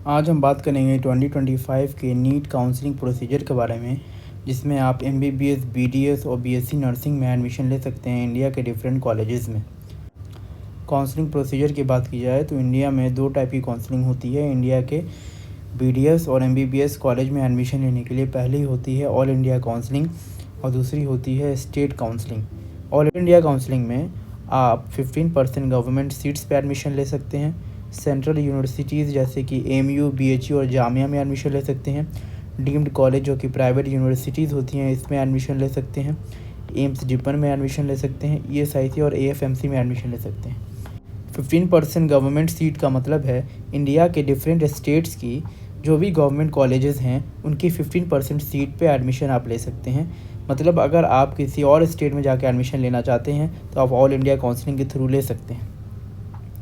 आज हम बात करेंगे 2025 के नीट काउंसलिंग प्रोसीजर के बारे में, जिसमें आप एमबीबीएस, बीडीएस और बीएससी नर्सिंग में एडमिशन ले सकते हैं इंडिया के डिफरेंट कॉलेजेस में। काउंसलिंग प्रोसीजर की बात की जाए तो इंडिया में दो टाइप की काउंसलिंग होती है। इंडिया के बीडीएस और एमबीबीएस कॉलेज में एडमिशन लेने के लिए पहली होती है ऑल इंडिया काउंसलिंग और दूसरी होती है state counselling. All India counselling में आप 15% गवर्नमेंट सीट्स पे एडमिशन ले सकते हैं। सेंट्रल यूनिवर्सिटीज़ जैसे कि एमयू, बीएचयू और जामिया में एडमिशन ले सकते हैं। डीम्ड कॉलेज जो कि प्राइवेट यूनिवर्सिटीज़ होती हैं, इसमें एडमिशन ले सकते हैं। एम्स डिपन में एडमिशन ले सकते हैं। ईएसआईसी और एएफएमसी में एडमिशन ले सकते हैं। 15% गवर्नमेंट सीट का मतलब है इंडिया के डिफरेंट स्टेट्स की जो भी गवर्नमेंट कॉलेजेस हैं उनकी 15% सीट पे एडमिशन आप ले सकते हैं। मतलब अगर आप किसी और स्टेट में जाकर एडमिशन लेना चाहते हैं तो आप ऑल इंडिया काउंसलिंग के थ्रू ले सकते हैं।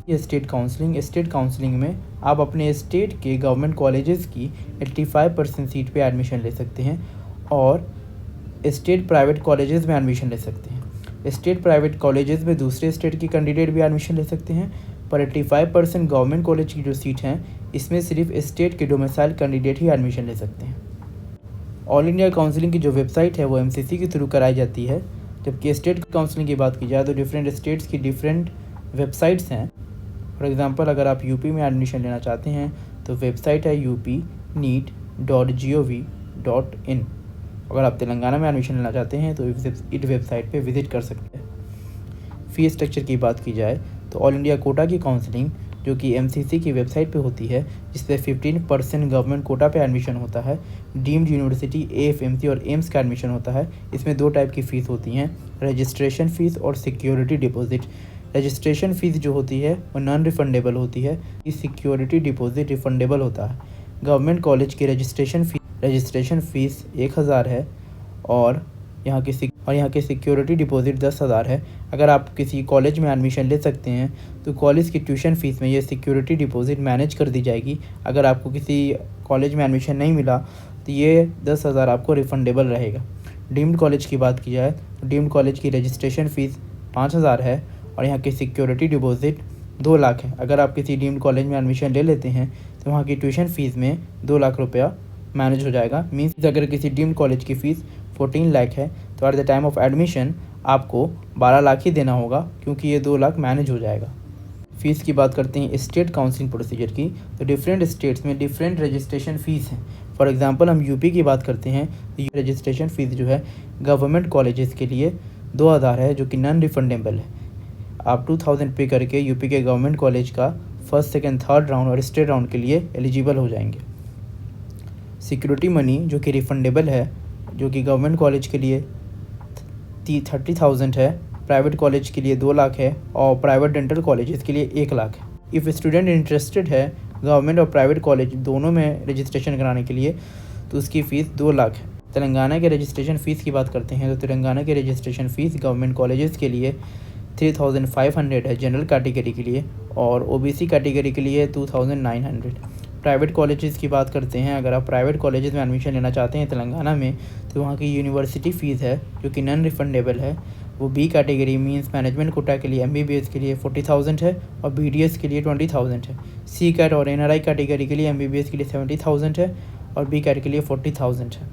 ये स्टेट काउंसलिंग में आप अपने स्टेट के गवर्नमेंट कॉलेजेस की 85% सीट पे एडमिशन ले सकते हैं और स्टेट प्राइवेट कॉलेजेस में एडमिशन ले सकते हैं। स्टेट प्राइवेट कॉलेजेस में दूसरे स्टेट के कैंडिडेट भी एडमिशन ले सकते हैं, पर 85% गवर्नमेंट कॉलेज की जो सीट हैं इसमें सिर्फ स्टेट के डोमिसाइल कैंडिडेट ही एडमिशन ले सकते हैं। ऑल इंडिया काउंसलिंग की जो वेबसाइट है वो एमसीसी के थ्रू कराई जाती है, जबकि स्टेट काउंसलिंग की बात की जाए तो डिफरेंट स्टेट्स की डिफरेंट वेबसाइट्स हैं। फॉर एग्ज़ाम्पल, अगर आप यूपी में एडमिशन लेना चाहते हैं तो वेबसाइट है upneet.gov.in। अगर आप तेलंगाना में एडमिशन लेना चाहते हैं तो इस वेबसाइट पे विज़िट कर सकते हैं। फ़ी स्ट्रक्चर की बात की जाए तो ऑल इंडिया कोटा की काउंसलिंग जो कि एमसीसी की वेबसाइट पे होती है, जिससे 15% गवर्नमेंट कोटा पे एडमिशन होता है। डीम्ड यूनिवर्सिटी, एएफएमसी और एम्स का एडमिशन होता है। इसमें दो टाइप की फ़ीस होती हैं, रजिस्ट्रेशन फ़ीस और सिक्योरिटी डिपॉजिट। रजिस्ट्रेशन फ़ीस जो होती है वो नॉन रिफंडेबल होती है। इस सिक्योरिटी डिपॉजिट रिफंडेबल होता है। गवर्नमेंट कॉलेज की रजिस्ट्रेशन फ़ीस 1000 है और यहाँ की सिक्योरिटी डिपॉजिट 10,000 है। अगर आप किसी कॉलेज में एडमिशन ले सकते हैं तो कॉलेज की ट्यूशन फ़ीस में ये सिक्योरिटी डिपॉजिट मैनेज कर दी जाएगी। अगर आपको किसी कॉलेज में एडमिशन नहीं मिला तो ये 10,000 आपको रिफंडेबल रहेगा। डीम्ड कॉलेज की बात की जाए तो डीम्ड कॉलेज की रजिस्ट्रेशन फ़ीस 5,000 है और यहाँ की सिक्योरिटी डिपॉजिट 2 लाख है। अगर आप किसी डीम्ड कॉलेज में एडमिशन ले लेते हैं तो वहाँ की ट्यूशन फ़ीस में 2 लाख रुपया मैनेज हो जाएगा। मीन्स अगर किसी डीम्ड कॉलेज की फ़ीस 14 लाख है तो at the time of admission आपको 12 लाख ही देना होगा, क्योंकि ये 2 लाख मैनेज हो जाएगा। फ़ीस की बात करते हैं स्टेट काउंसलिंग प्रोसीजर की, तो डिफरेंट स्टेट्स में डिफरेंट रजिस्ट्रेशन फ़ीस हैं। फॉर एग्जांपल, हम यूपी की बात करते हैं तो ये रजिस्ट्रेशन फ़ीस जो है गवर्नमेंट कॉलेजेस के लिए 2000 है, जो कि नॉन रिफंडेबल है। आप 2000 पे करके यूपी के गवर्नमेंट कॉलेज का फर्स्ट, सेकेंड, थर्ड राउंड और स्टेट राउंड के लिए एलिजिबल हो जाएंगे। सिक्योरिटी मनी जो कि रिफंडेबल है, जो कि गवर्नमेंट कॉलेज के लिए 30,000 है, प्राइवेट कॉलेज के लिए 2 लाख है और प्राइवेट डेंटल कॉलेजेस के लिए 1 लाख है। इफ़ स्टूडेंट इंटरेस्टेड है गवर्नमेंट और प्राइवेट कॉलेज दोनों में रजिस्ट्रेशन कराने के लिए तो उसकी फ़ीस 2 लाख है। तेलंगाना के रजिस्ट्रेशन फ़ीस की बात करते हैं तो तेलंगाना के रजिस्ट्रेशन फ़ीस गवर्नमेंट कॉलेजेस के लिए 3,500 है जनरल कैटेगरी के लिए, और ओबीसी कैटेगरी के लिए 2,900। प्राइवेट कॉलेजेस की बात करते हैं, अगर आप प्राइवेट कॉलेजेस में एडमिशन लेना चाहते हैं तेलंगाना में तो वहाँ की यूनिवर्सिटी फ़ीस है जो कि नॉन रिफंडेबल है। वो B category means management quota के लिए एमबीबीएस के लिए 40,000 है और बीडीएस के लिए 20,000 है। सी कैट और एनआरआई कैटेगरी के लिए एमबीबीएस के लिए 70,000 है और बी कैट के लिए 40,000 है।